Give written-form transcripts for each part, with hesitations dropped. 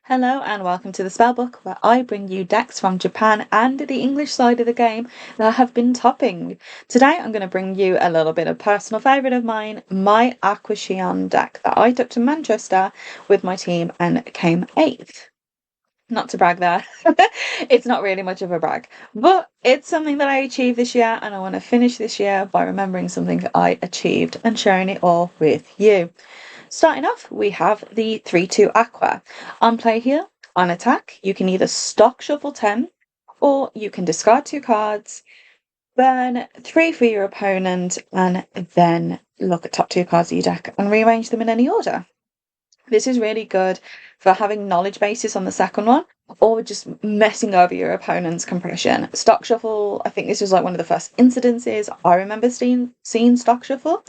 Hello and welcome to the Spellbook, where I bring you decks from Japan and the English side of the game that have been topping. Today I'm going to bring you a little bit of personal favourite of mine, my Aqua Shion deck that I took to Manchester with my team and came 8th. Not to brag there. It's not really much of a brag, but it's something that I achieved this year and I want to finish this year by remembering something I achieved and sharing it all with you. Starting off, we have the 3-2 Aqua. On play here, on attack, you can either stock shuffle 10 or you can discard 2 cards, burn 3 for your opponent, and then look at top 2 cards of your deck and rearrange them in any order. This is really good for having knowledge basis on the second one or just messing over your opponent's compression. Stock shuffle, I think this was like one of the first incidences I remember seeing stock shuffle.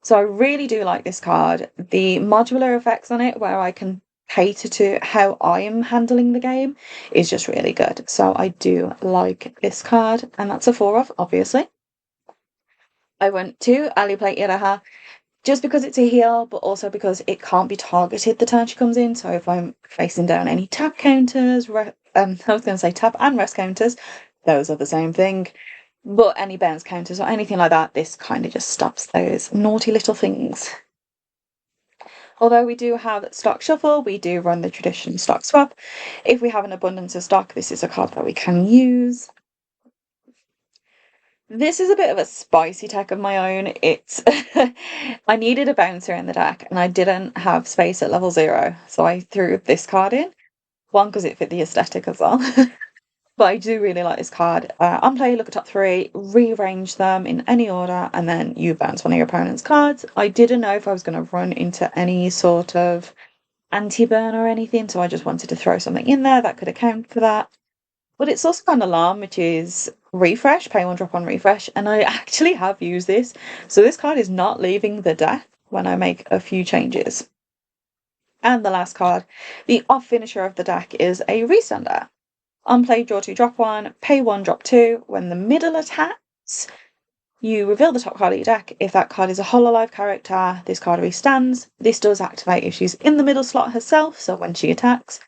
So I really do like this card. The modular effects on it, where I can cater to how I am handling the game, is just really good. So I do like this card, and that's a 4 of, obviously. I went to Ali Plate Iraha just because it's a heal, but also because it can't be targeted the turn she comes in. So if I'm facing down any tap counters, I was going to say tap and rest counters, those are the same thing. But any bounce counters or anything like that, this kind of just stops those naughty little things. Although we do have stock shuffle, we do run the traditional stock swap. If we have an abundance of stock, this is a card that we can use. This is a bit of a spicy tech of my own. It's I needed a bouncer in the deck and I didn't have space at level 0, so I threw this card in. One, because it fit the aesthetic as well. But I do really like this card. On play, look at top 3, rearrange them in any order, and then you bounce one of your opponent's cards. I didn't know if I was going to run into any sort of anti-burn or anything, so I just wanted to throw something in there that could account for that. But it's also got an alarm, which is refresh, pay 1 drop on refresh, and I actually have used this. So this card is not leaving the deck when I make a few changes. And the last card, the off finisher of the deck, is a restander. On play, draw 2, drop 1, pay 1, drop 2. When the middle attacks, you reveal the top card of your deck. If that card is a Hololive character, this card restands. This does activate if she's in the middle slot herself, so when she attacks.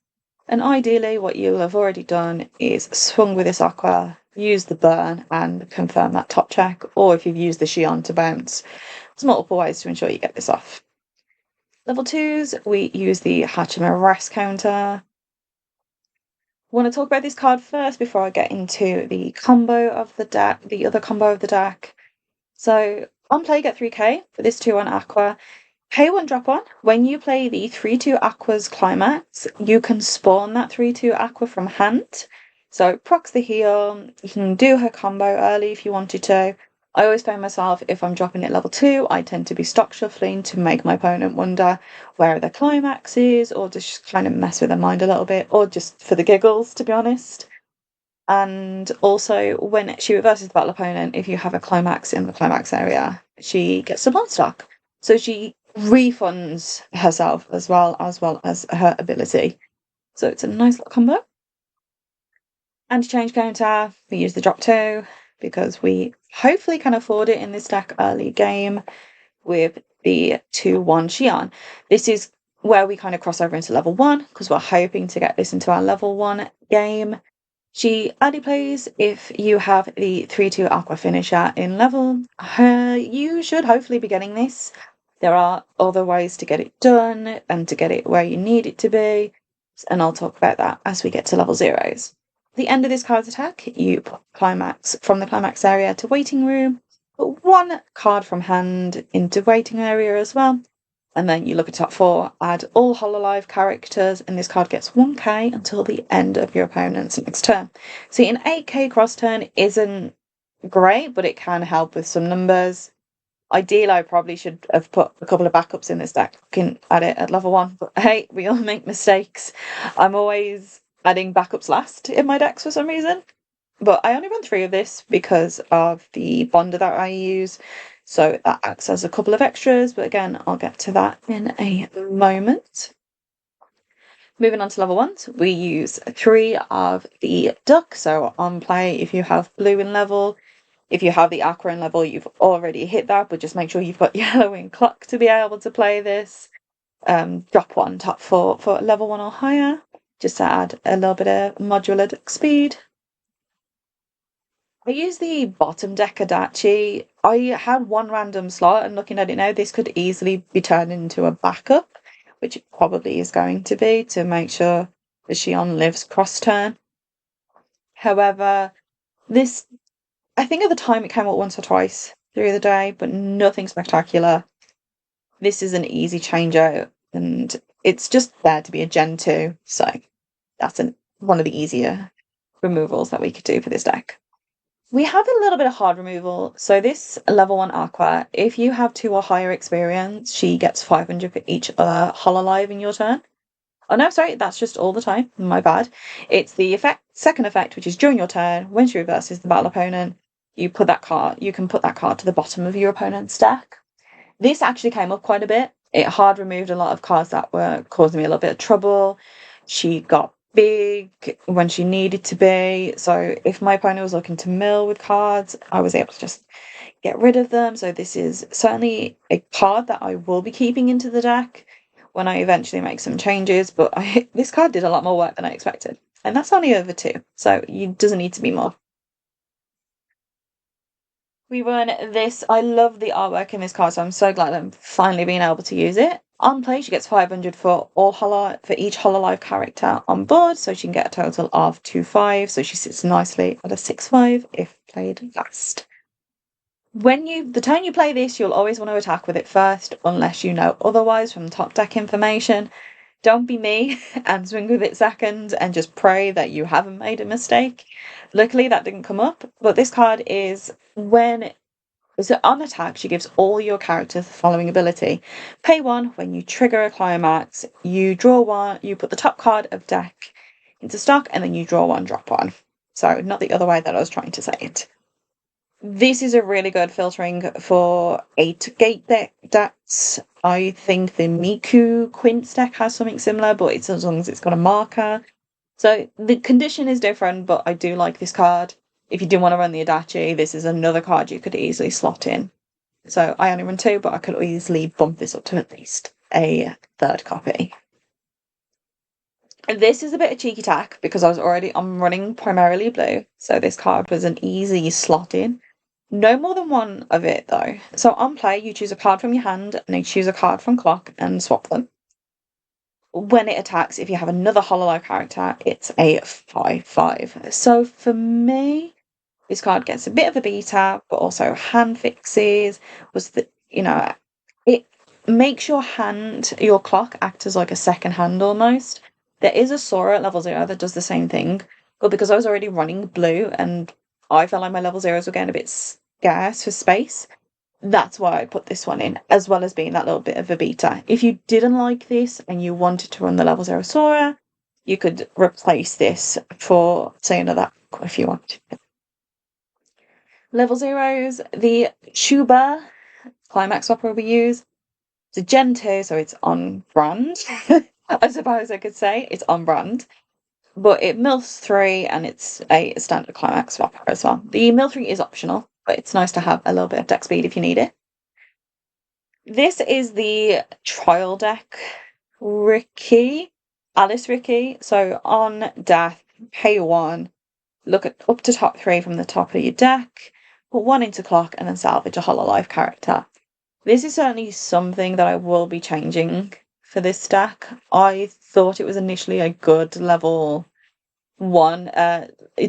And ideally, what you'll have already done is swung with this Aqua, use the burn, and confirm that top check. Or if you've used the Shion to bounce, there's multiple ways to ensure you get this off. Level 2s, we use the Hachima rest counter. I want to talk about this card first before I get into the combo of the deck, the other combo of the deck. So on play, get 3k for this 2-1 Aqua. Pay 1, drop 1. When you play the 3-2 Aqua's climax, you can spawn that 3-2 Aqua from hand. So procs the heal. You can do her combo early if you wanted to. I always find myself, if I'm dropping at level 2, I tend to be stock shuffling to make my opponent wonder where the climax is, or just kind of mess with their mind a little bit, or just for the giggles, to be honest. And also, when she reverses the battle opponent, if you have a climax in the climax area, she gets a blood stock. So she refunds herself as well as her ability. So it's a nice little combo. Anti-change counter, we use the drop 2 because we hopefully can afford it in this deck early game with the 2-1 Shion. This is where we kind of cross over into level 1 because we're hoping to get this into our level 1 game. She only plays if you have the 3-2 Aqua finisher in level. You should hopefully be getting this. There are other ways to get it done and to get it where you need it to be, and I'll talk about that as we get to level 0s. The end of this card's attack, you put climax from the climax area to waiting room, put 1 card from hand into waiting area as well, and then you look at top 4, add all Hololive characters, and this card gets 1k until the end of your opponent's next turn. See, an 8k cross turn isn't great, but it can help with some numbers. Ideally, I probably should have put a couple of backups in this deck at it at level 1, but hey, we all make mistakes. I'm always adding backups last in my decks for some reason. But I only run 3 of this because of the bonder that I use. So that acts as a couple of extras. But again, I'll get to that in a moment. Moving on to level 1s, we use 3 of the duck. So on play, if you have blue in level, if you have the Aqua in level, you've already hit that. But just make sure you've got yellow in clock to be able to play this. Drop 1, top 4 for level 1 or higher. just to add a little bit of modular deck speed. I use the bottom deck Adachi. I had one random slot, and looking at it now, this could easily be turned into a backup, which it probably is going to be to make sure the Shion lives cross turn. However, this, I think at the time it came up once or twice through the day, but nothing spectacular. This is an easy change out, and it's just there to be a Gen 2, so that's one of the easier removals that we could do for this deck. We have a little bit of hard removal. So this level 1 Aqua, if you have 2 or higher experience, she gets 500 for each Hololive in your turn. Oh no, sorry, that's just all the time. My bad. It's the second effect, which is during your turn, when she reverses the battle opponent, you can put that card to the bottom of your opponent's deck. This actually came up quite a bit. It hard removed a lot of cards that were causing me a little bit of trouble. She got big when she needed to be. So if my opponent was looking to mill with cards, I was able to just get rid of them. So this is certainly a card that I will be keeping into the deck when I eventually make some changes. But this card did a lot more work than I expected. And that's only over 2. So it doesn't need to be more. We run this. I love the artwork in this card, so I'm so glad I'm finally being able to use it. On play, she gets 500 for each Hololive character on board, so she can get a total of 2/5. So she sits nicely at a 6/5 if played last. The turn you play this, you'll always want to attack with it first, unless you know otherwise from top deck information. Don't be me and swing with it second and just pray that you haven't made a mistake. Luckily, that didn't come up, but this card is on attack, she gives all your characters the following ability. Pay 1 when you trigger a climax, you draw 1, you put the top card of deck into stock, and then you draw 1, drop 1. So, not the other way that I was trying to say it. This is a really good filtering for 8 gate decks. I think the Miku Quince deck has something similar, but it's as long as it's got a marker. So the condition is different, but I do like this card. If you do want to run the Adachi, this is another card you could easily slot in. So I only run 2, but I could easily bump this up to at least a 3rd copy. This is a bit of cheeky tack because I'm running primarily blue, so this card was an easy slot in. No more than one of it though. So on play, you choose a card from your hand and you choose a card from clock and swap them. When it attacks, if you have another Hololive character, it's a 5/5. So for me, this card gets a bit of a beta, but also hand fixes. It makes your clock act as like a second hand almost. There is a Sora at level 0 that does the same thing, but because I was already running blue and I felt like my level 0s were getting a bit scarce for space, that's why I put this one in, as well as being that little bit of a beta. If you didn't like this and you wanted to run the level 0 Sora, you could replace this for, say, another Aqua if you want. Level 0s, the Shuba Climax Swapper we use. It's a Gen 2, so it's on brand. I suppose I could say it's on brand. But it mills 3 and it's a standard Climax Swapper as well. The mill 3 is optional, but it's nice to have a little bit of deck speed if you need it. This is the trial deck Alice Ricky. So on death, pay 1, look at up to top 3 from the top of your deck, put 1 into clock, and then salvage a Hololive character. This is certainly something that I will be changing for this deck. I thought it was initially a good level 1,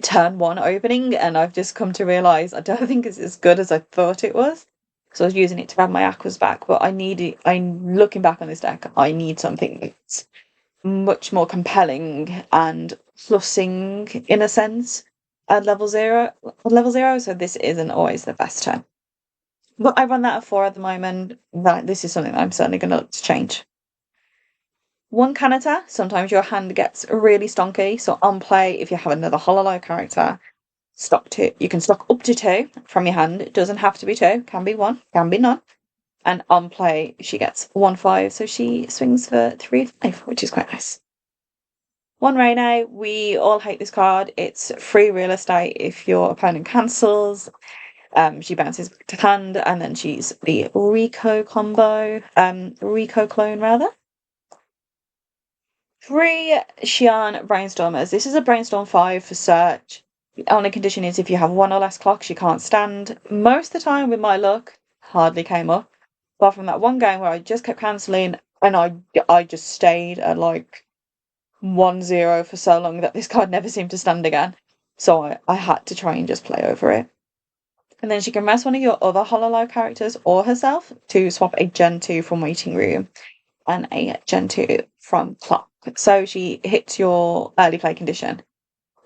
turn 1 opening, and I've just come to realise I don't think it's as good as I thought it was. So I was using it to grab my Aquas back, but I'm looking back on this deck, I need something that's much more compelling and plussing in a sense at level 0, so this isn't always the best turn. But I run that at 4 at the moment. This is something that I'm certainly going to look to change. 1 Kanata, sometimes your hand gets really stonky, so on play, if you have another Hololive character, you can stock up to 2 from your hand. It doesn't have to be 2, can be 1, can be none. And on play, she gets 1/5, so she swings for 3/5, which is quite nice. 1 Rene, we all hate this card. It's free real estate if your opponent cancels. She bounces to hand, and then she's the Rico clone rather. 3 Shion Brainstormers. This is a Brainstorm 5 for search. The only condition is if you have one or less clocks, you can't stand. Most of the time, with my luck, hardly came up. Apart from that one game where I just kept cancelling and I just stayed at like 1-0 for so long that this card never seemed to stand again. So I had to try and just play over it. And then she can rest one of your other Hololive characters or herself to swap a Gen 2 from Waiting Room and a Gen 2 from Clock. So she hits your early play condition.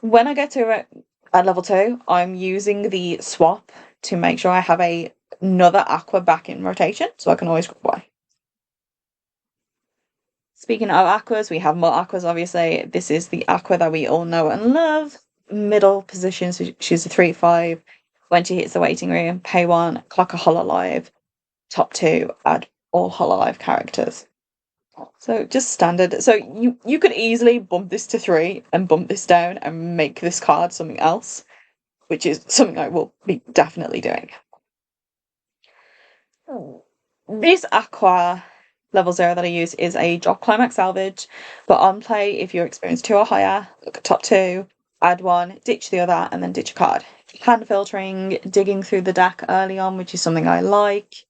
When I get to it at level 2, I'm using the swap to make sure I have another Aqua back in rotation, so I can always grab one. Speaking of Aquas, we have more Aquas, obviously. This is the Aqua that we all know and love. Middle position, so she's a 3/5. When she hits the Waiting Room, pay 1, clock a Hololive. Top 2, add all Hololive characters. So just standard. So you could easily bump this to 3 and bump this down and make this card something else, which is something I will be definitely doing. This Aqua level 0 that I use is a drop climax salvage, but on play, if you're experience 2 or higher, look at top 2, add 1, ditch the other, and then ditch a card. Hand filtering, digging through the deck early on, which is something I like.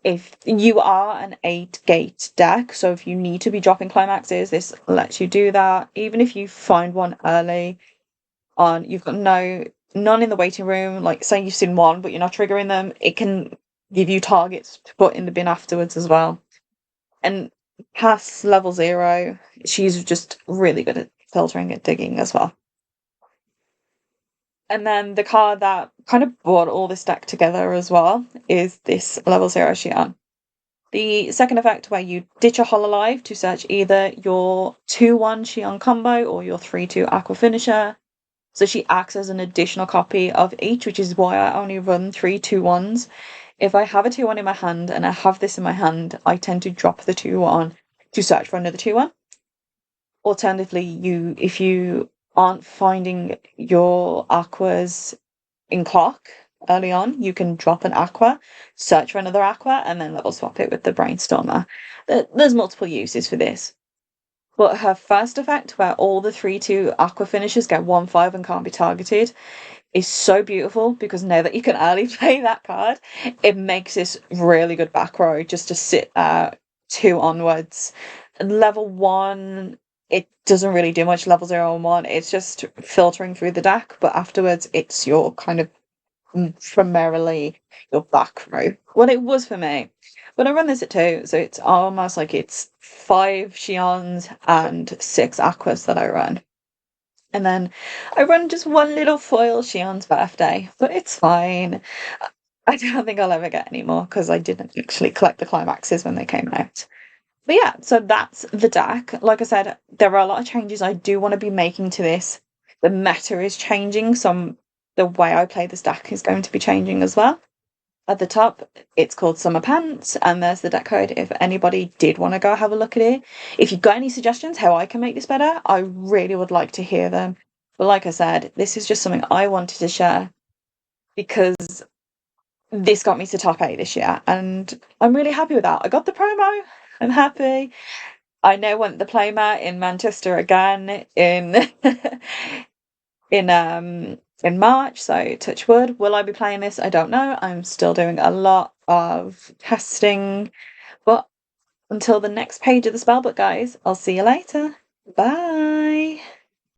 If you are an 8-gate deck, so if you need to be dropping climaxes, this lets you do that. Even if you find one early on, you've got none in the waiting room, like say you've seen one but you're not triggering them, it can give you targets to put in the bin afterwards as well. And past level 0, she's just really good at filtering and digging as well. And then the card that kind of brought all this deck together as well is this level 0 Shion. The second effect where you ditch a Hololive to search either your 2-1 Shion combo or your 3-2 Aqua finisher. So she acts as an additional copy of each, which is why I only run 3 2-1s. If I have a 2-1 in my hand and I have this in my hand, I tend to drop the 2-1 to search for another 2-1. Alternatively, if you aren't finding your Aquas in clock early on, you can drop an Aqua, search for another Aqua, and then level swap it with the Brainstormer. There's multiple uses for this. But her first effect, where all the 3-2 Aqua finishers get 1/5 and can't be targeted, is so beautiful because now that you can early play that card, it makes this really good back row just to sit 2 onwards. And level 1, it doesn't really do much. Level 0 and 1, it's just filtering through the deck, but afterwards it's your kind of primarily your back row. Well, it was for me. But I run this at 2, so it's almost like it's 5 Shions and 6 Aquas that I run. And then I run just one little foil Shion's birthday, but it's fine. I don't think I'll ever get any more because I didn't actually collect the climaxes when they came out. But yeah, so that's the deck. Like I said, there are a lot of changes I do want to be making to this. The meta is changing, so the way I play this deck is going to be changing as well. At the top, it's called Summer Pants, and there's the deck code if anybody did want to go have a look at it. If you've got any suggestions how I can make this better, I really would like to hear them. But like I said, this is just something I wanted to share because this got me to top 8 this year, and I'm really happy with that. I got the promo. I'm happy. I now want the playmat in Manchester again in in March, so touch wood. Will I be playing this? I don't know. I'm still doing a lot of testing. But until the next page of the spellbook, guys, I'll see you later. Bye.